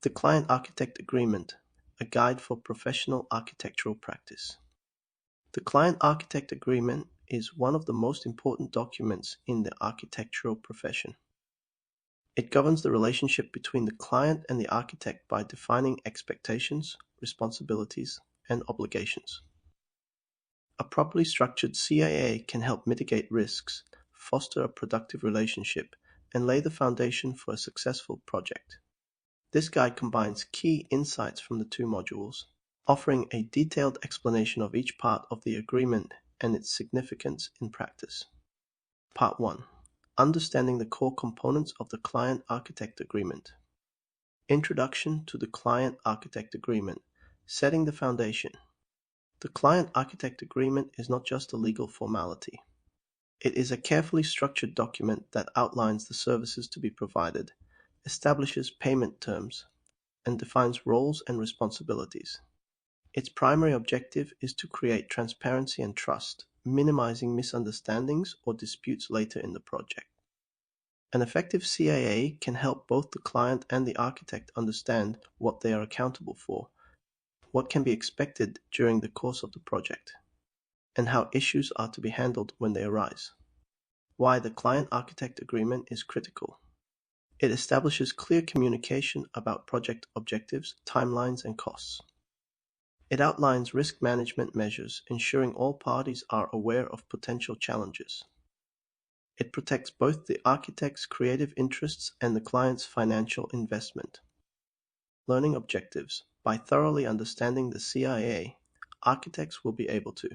The Client-Architect Agreement, a guide for professional architectural practice. The Client-Architect Agreement is one of the most important documents in the architectural profession. It governs the relationship between the client and the architect by defining expectations, responsibilities, and obligations. A properly structured CAA can help mitigate risks, foster a productive relationship, and lay the foundation for a successful project. This guide combines key insights from the two modules, offering a detailed explanation of each part of the agreement and its significance in practice. Part 1. Understanding the core components of the Client-Architect Agreement. Introduction to the Client-Architect Agreement, setting the foundation. The Client-Architect Agreement is not just a legal formality. It is a carefully structured document that outlines the services to be provided, establishes payment terms, and defines roles and responsibilities. Its primary objective is to create transparency and trust, minimizing misunderstandings or disputes later in the project. An effective CAA can help both the client and the architect understand what they are accountable for, what can be expected during the course of the project, and how issues are to be handled when they arise. Why the Client-Architect Agreement is critical. It establishes clear communication about project objectives, timelines, and costs. It outlines risk management measures, ensuring all parties are aware of potential challenges. It protects both the architect's creative interests and the client's financial investment. Learning objectives. By thoroughly understanding the CIA, architects will be able to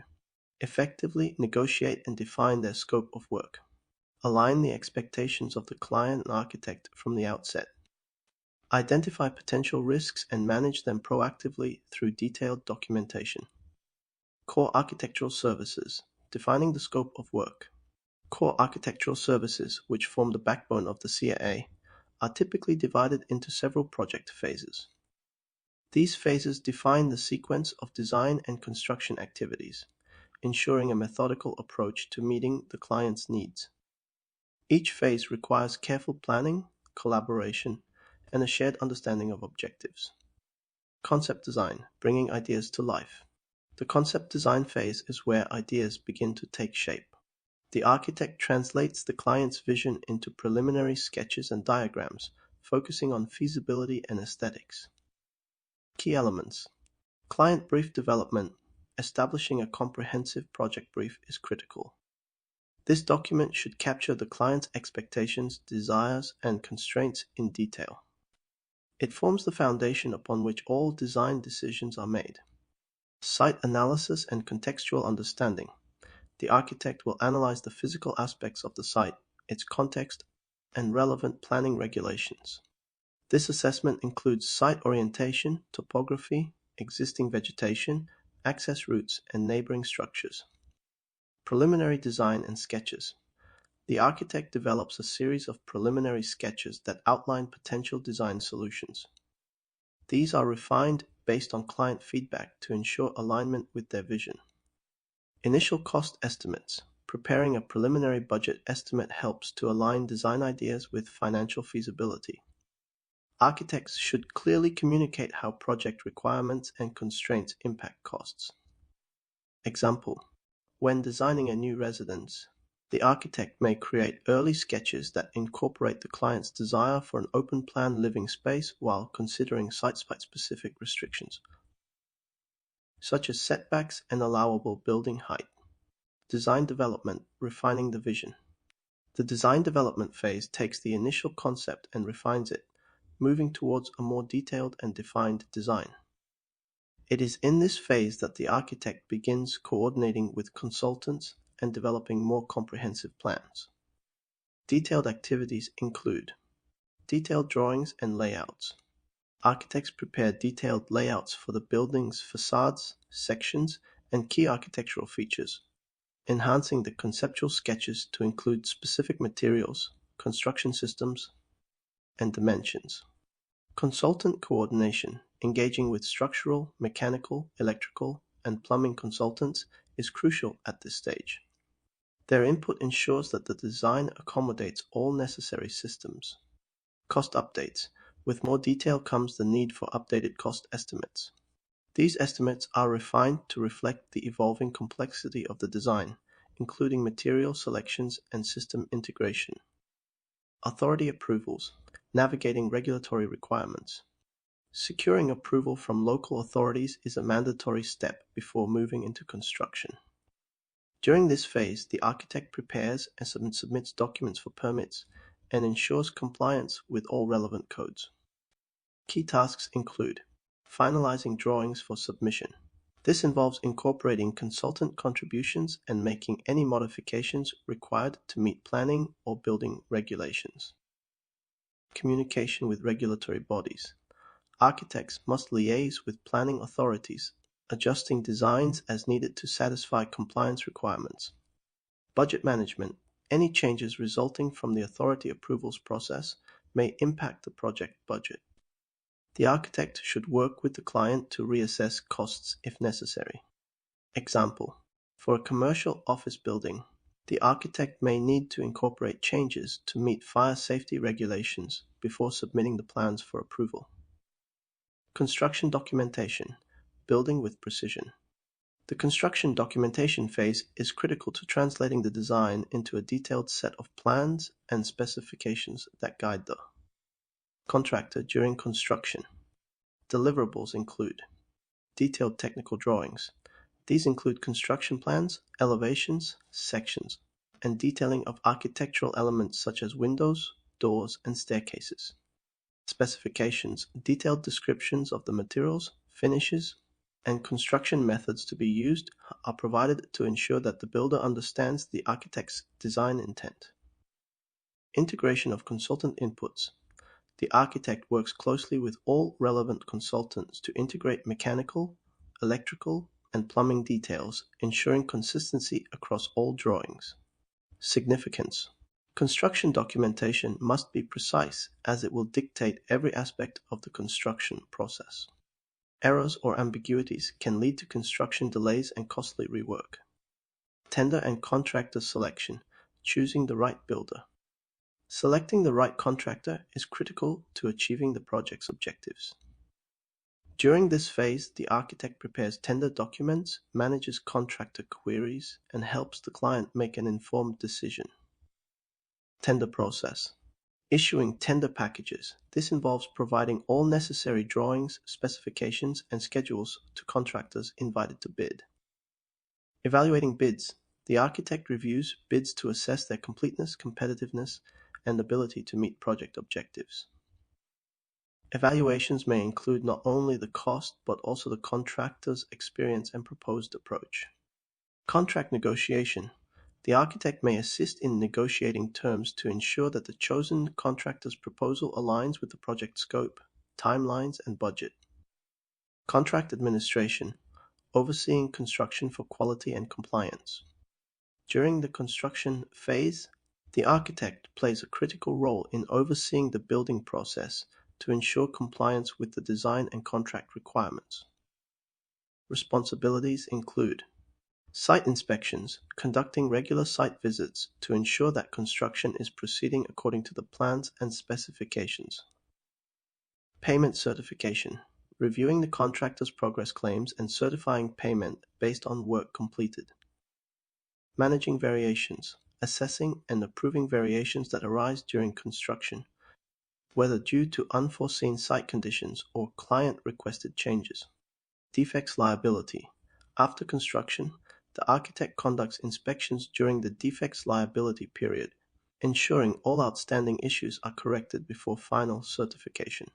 effectively negotiate and define their scope of work, align the expectations of the client and architect from the outset, identify potential risks and manage them proactively through detailed documentation. Core architectural services, defining the scope of work. Core architectural services, which form the backbone of the CIA, are typically divided into several project phases. These phases define the sequence of design and construction activities, ensuring a methodical approach to meeting the client's needs. Each phase requires careful planning, collaboration, and a shared understanding of objectives. Concept design, bringing ideas to life. The concept design phase is where ideas begin to take shape. The architect translates the client's vision into preliminary sketches and diagrams, focusing on feasibility and aesthetics. Key elements. Client brief development. Establishing a comprehensive project brief is critical. This document should capture the client's expectations, desires, and constraints in detail. It forms the foundation upon which all design decisions are made. Site analysis and contextual understanding. The architect will analyze the physical aspects of the site, its context, and relevant planning regulations. This assessment includes site orientation, topography, existing vegetation, access routes, and neighboring structures. Preliminary design and sketches. The architect develops a series of preliminary sketches that outline potential design solutions. These are refined based on client feedback to ensure alignment with their vision. Initial cost estimates. Preparing a preliminary budget estimate helps to align design ideas with financial feasibility. Architects should clearly communicate how project requirements and constraints impact costs. Example: when designing a new residence, the architect may create early sketches that incorporate the client's desire for an open-plan living space while considering site-specific restrictions, such as setbacks and allowable building height. Design development, refining the vision. The design development phase takes the initial concept and refines it, moving towards a more detailed and defined design. It is in this phase that the architect begins coordinating with consultants and developing more comprehensive plans. Detailed activities include detailed drawings and layouts. Architects prepare detailed layouts for the building's facades, sections, and key architectural features, enhancing the conceptual sketches to include specific materials, construction systems, and dimensions. Consultant coordination, engaging with structural, mechanical, electrical, and plumbing consultants, is crucial at this stage. Their input ensures that the design accommodates all necessary systems. Cost updates, With more detail comes the need for updated cost estimates. These estimates are refined to reflect the evolving complexity of the design, including material selections and system integration. Authority approvals, navigating regulatory requirements. Securing approval from local authorities is a mandatory step before moving into construction. During this phase, the architect prepares and submits documents for permits and ensures compliance with all relevant codes. Key tasks include finalizing drawings for submission. This involves incorporating consultant contributions and making any modifications required to meet planning or building regulations. Communication with regulatory bodies. Architects must liaise with planning authorities, adjusting designs as needed to satisfy compliance requirements. Budget management. Any changes resulting from the authority approvals process may impact the project budget. The architect should work with the client to reassess costs if necessary. Example: for a commercial office building, the architect may need to incorporate changes to meet fire safety regulations before submitting the plans for approval. Construction documentation, building with precision. The construction documentation phase is critical to translating the design into a detailed set of plans and specifications that guide the contractor during construction. Deliverables include detailed technical drawings. These include construction plans, elevations, sections, and detailing of architectural elements such as windows, doors, and staircases. Specifications, detailed descriptions of the materials, finishes, and construction methods to be used are provided to ensure that the builder understands the architect's design intent. Integration of consultant inputs. The architect works closely with all relevant consultants to integrate mechanical, electrical, and plumbing details, ensuring consistency across all drawings. Significance. Construction documentation must be precise as it will dictate every aspect of the construction process. Errors or ambiguities can lead to construction delays and costly rework. Tender and contractor selection, choosing the right builder. Selecting the right contractor is critical to achieving the project's objectives. During this phase, the architect prepares tender documents, manages contractor queries, and helps the client make an informed decision. Tender process. Issuing tender packages. This involves providing all necessary drawings, specifications, and schedules to contractors invited to bid. Evaluating bids. The architect reviews bids to assess their completeness, competitiveness, and ability to meet project objectives. Evaluations may include not only the cost but also the contractor's experience and proposed approach. Contract negotiation. The architect may assist in negotiating terms to ensure that the chosen contractor's proposal aligns with the project scope, timelines, and budget. Contract administration, overseeing construction for quality and compliance. During the construction phase, the architect plays a critical role in overseeing the building process to ensure compliance with the design and contract requirements. Responsibilities include site inspections, conducting regular site visits to ensure that construction is proceeding according to the plans and specifications. Payment certification, reviewing the contractor's progress claims and certifying payment based on work completed. Managing variations, assessing and approving variations that arise during construction, whether due to unforeseen site conditions or client-requested changes. Defects liability. After construction, the architect conducts inspections during the defects liability period, ensuring all outstanding issues are corrected before final certification.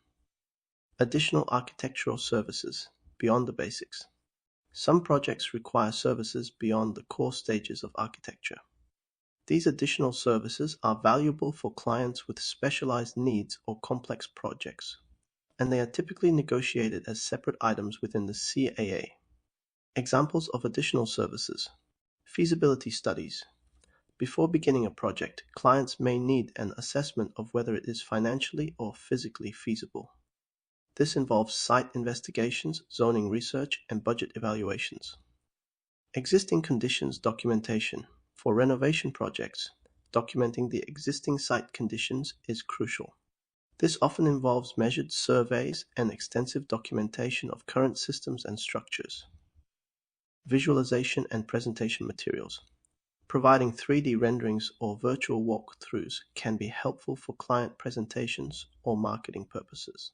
Additional architectural services, beyond the basics. Some projects require services beyond the core stages of architecture. These additional services are valuable for clients with specialized needs or complex projects, and they are typically negotiated as separate items within the CAA. Examples of additional services. Feasibility studies. Before beginning a project, clients may need an assessment of whether it is financially or physically feasible. This involves site investigations, zoning research, and budget evaluations. Existing conditions documentation. For renovation projects, documenting the existing site conditions is crucial. This often involves measured surveys and extensive documentation of current systems and structures. Visualization and presentation materials. Providing 3D renderings or virtual walkthroughs can be helpful for client presentations or marketing purposes.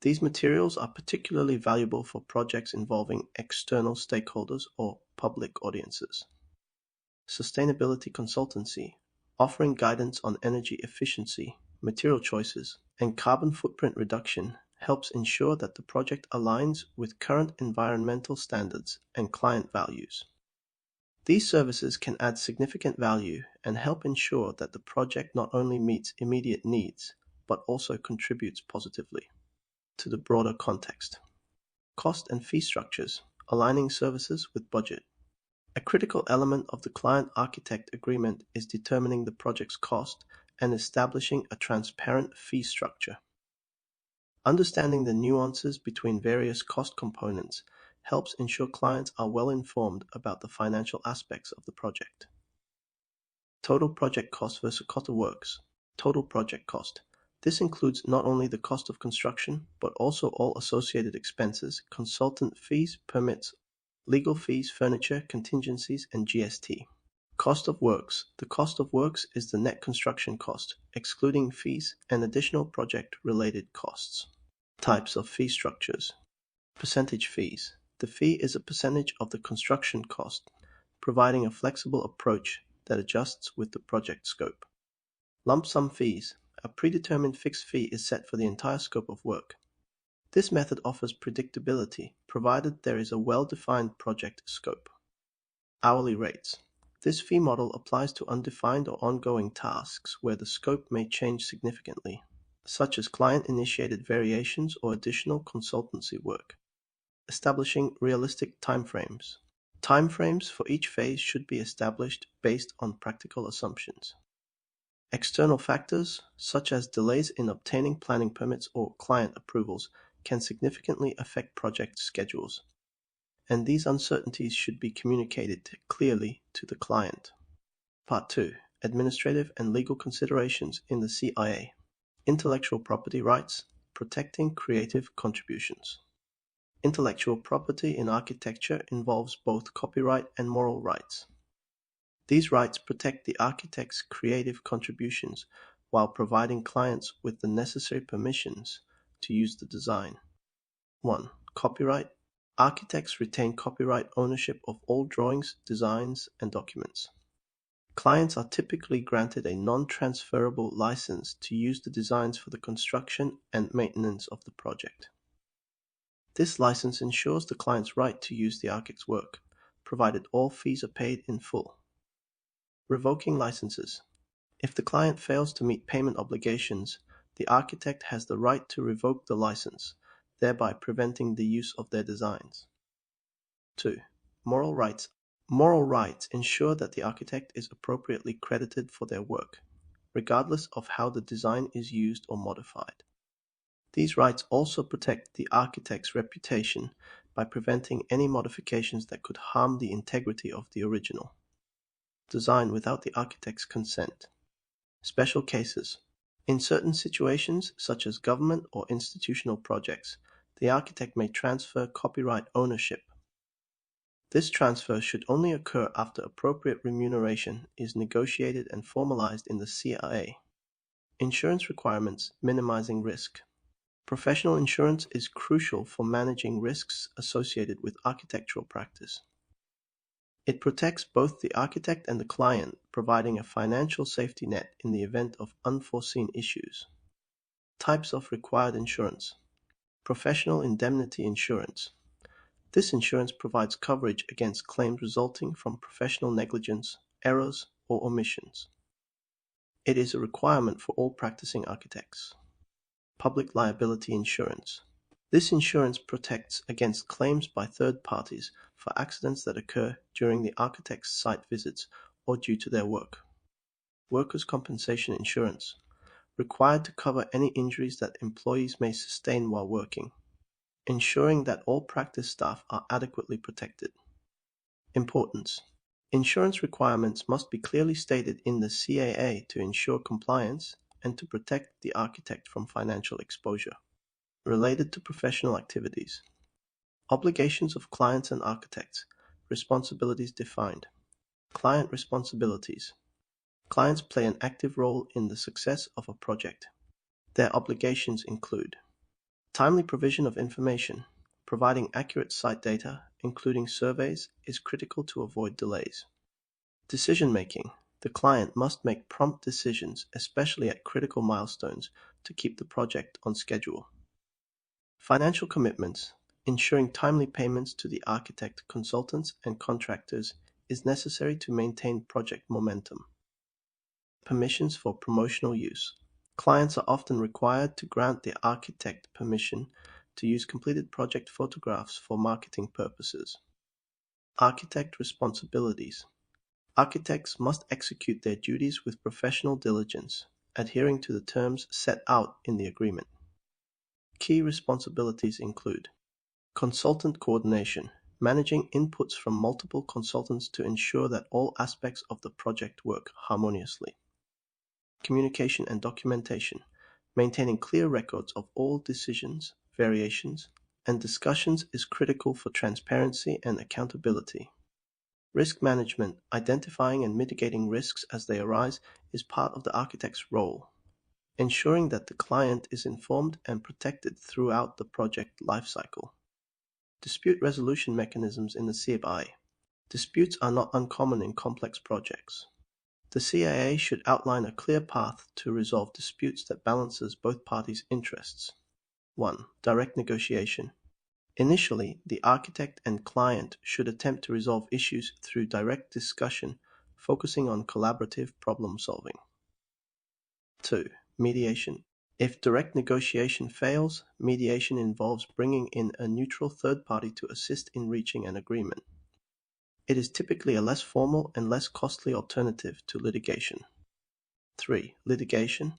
These materials are particularly valuable for projects involving external stakeholders or public audiences. Sustainability consultancy, offering guidance on energy efficiency, material choices, and carbon footprint reduction, helps ensure that the project aligns with current environmental standards and client values. These services can add significant value and help ensure that the project not only meets immediate needs, but also contributes positively to the broader context. Cost and fee structures, aligning services with budget. A critical element of the client-architect agreement is determining the project's cost and establishing a transparent fee structure. Understanding the nuances between various cost components helps ensure clients are well informed about the financial aspects of the project. Total project cost versus cost of works. Total project cost. This includes not only the cost of construction, but also all associated expenses, consultant fees, permits, legal fees, furniture, contingencies, and GST. Cost of works. The cost of works is the net construction cost, excluding fees and additional project-related costs. Types of fee structures. Percentage fees. The fee is a percentage of the construction cost, providing a flexible approach that adjusts with the project scope. Lump sum fees. A predetermined fixed fee is set for the entire scope of work. This method offers predictability, provided there is a well-defined project scope. Hourly rates. This fee model applies to undefined or ongoing tasks where the scope may change significantly, such as client-initiated variations or additional consultancy work. Establishing realistic timeframes. Timeframes for each phase should be established based on practical assumptions. External factors, such as delays in obtaining planning permits or client approvals, can significantly affect project schedules, and these uncertainties should be communicated clearly to the client. Part 2. Administrative and legal considerations in the CIA. Intellectual property rights, protecting creative contributions. Intellectual property in architecture involves both copyright and moral rights. These rights protect the architect's creative contributions while providing clients with the necessary permissions to use the design. 1. Copyright. Architects retain copyright ownership of all drawings, designs, and documents. Clients are typically granted a non-transferable license to use the designs for the construction and maintenance of the project. This license ensures the client's right to use the architect's work, provided all fees are paid in full. Revoking licenses. If the client fails to meet payment obligations, the architect has the right to revoke the license, thereby preventing the use of their designs. 2. Moral rights. Moral rights ensure that the architect is appropriately credited for their work, regardless of how the design is used or modified. These rights also protect the architect's reputation by preventing any modifications that could harm the integrity of the original. Design without the architect's consent. Special cases. In certain situations, such as government or institutional projects, the architect may transfer copyright ownership. This transfer should only occur after appropriate remuneration is negotiated and formalized in the CIA. Insurance requirements, minimizing risk. Professional insurance is crucial for managing risks associated with architectural practice. It protects both the architect and the client, providing a financial safety net in the event of unforeseen issues. Types of required insurance. Professional indemnity insurance. This insurance provides coverage against claims resulting from professional negligence, errors, or omissions. It is a requirement for all practicing architects. Public liability insurance. This insurance protects against claims by third parties for accidents that occur during the architect's site visits or due to their work. Workers' compensation insurance. Required to cover any injuries that employees may sustain while working, ensuring that all practice staff are adequately protected. Importance. Insurance requirements must be clearly stated in the CAA to ensure compliance, and to protect the architect from financial exposure. Related to professional activities. Obligations of clients and architects. Responsibilities defined. Client responsibilities. Clients play an active role in the success of a project. Their obligations include timely provision of information. Providing accurate site data, including surveys, is critical to avoid delays. Decision making. The client must make prompt decisions, especially at critical milestones, to keep the project on schedule. Financial commitments. Ensuring timely payments to the architect, consultants, and contractors is necessary to maintain project momentum. Permissions for promotional use. Clients are often required to grant the architect permission to use completed project photographs for marketing purposes. Architect responsibilities. Architects must execute their duties with professional diligence, adhering to the terms set out in the agreement. Key responsibilities include consultant coordination, managing inputs from multiple consultants to ensure that all aspects of the project work harmoniously. Communication and documentation, maintaining clear records of all decisions, variations, and discussions is critical for transparency and accountability. Risk management, identifying and mitigating risks as they arise, is part of the architect's role. Ensuring that the client is informed and protected throughout the project lifecycle. Dispute resolution mechanisms in the CAPE. Disputes are not uncommon in complex projects. The CIA should outline a clear path to resolve disputes that balances both parties' interests. 1. Direct negotiation. Initially, the architect and client should attempt to resolve issues through direct discussion, focusing on collaborative problem solving. 2. Mediation. If direct negotiation fails, mediation involves bringing in a neutral third party to assist in reaching an agreement. It is typically a less formal and less costly alternative to litigation. 3. Litigation.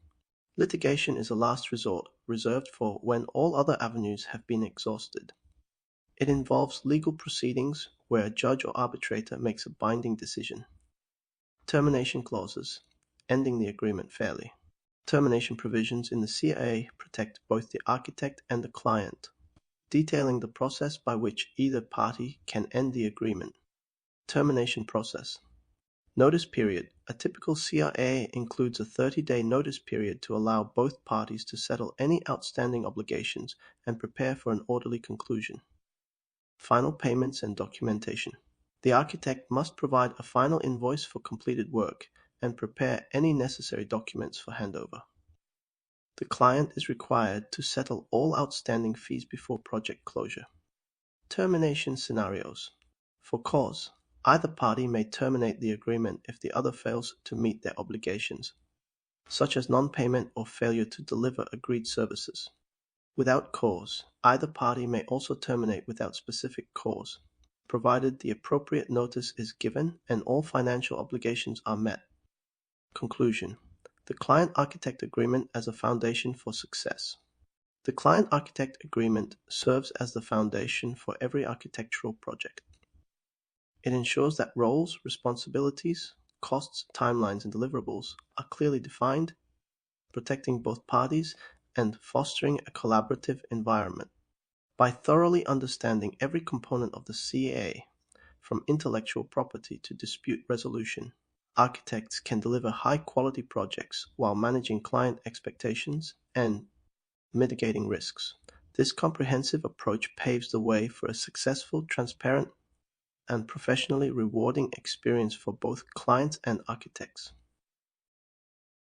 Litigation is a last resort, reserved for when all other avenues have been exhausted. It involves legal proceedings where a judge or arbitrator makes a binding decision. Termination clauses, ending the agreement fairly. Termination provisions in the CIA protect both the architect and the client, detailing the process by which either party can end the agreement. Termination process. Notice period. A typical CIA includes a 30-day notice period to allow both parties to settle any outstanding obligations and prepare for an orderly conclusion. Final payments and documentation. The architect must provide a final invoice for completed work and prepare any necessary documents for handover. The client is required to settle all outstanding fees before project closure. Termination scenarios. For cause, either party may terminate the agreement if the other fails to meet their obligations, such as non-payment or failure to deliver agreed services. Without cause, either party may also terminate without specific cause, provided the appropriate notice is given and all financial obligations are met. Conclusion. The Client-Architect Agreement as a foundation for success. The Client-Architect Agreement serves as the foundation for every architectural project. It ensures that roles, responsibilities, costs, timelines, and deliverables are clearly defined, protecting both parties and fostering a collaborative environment. By thoroughly understanding every component of the CA, from intellectual property to dispute resolution, architects can deliver high-quality projects while managing client expectations and mitigating risks. This comprehensive approach paves the way for a successful, transparent, and professionally rewarding experience for both clients and architects.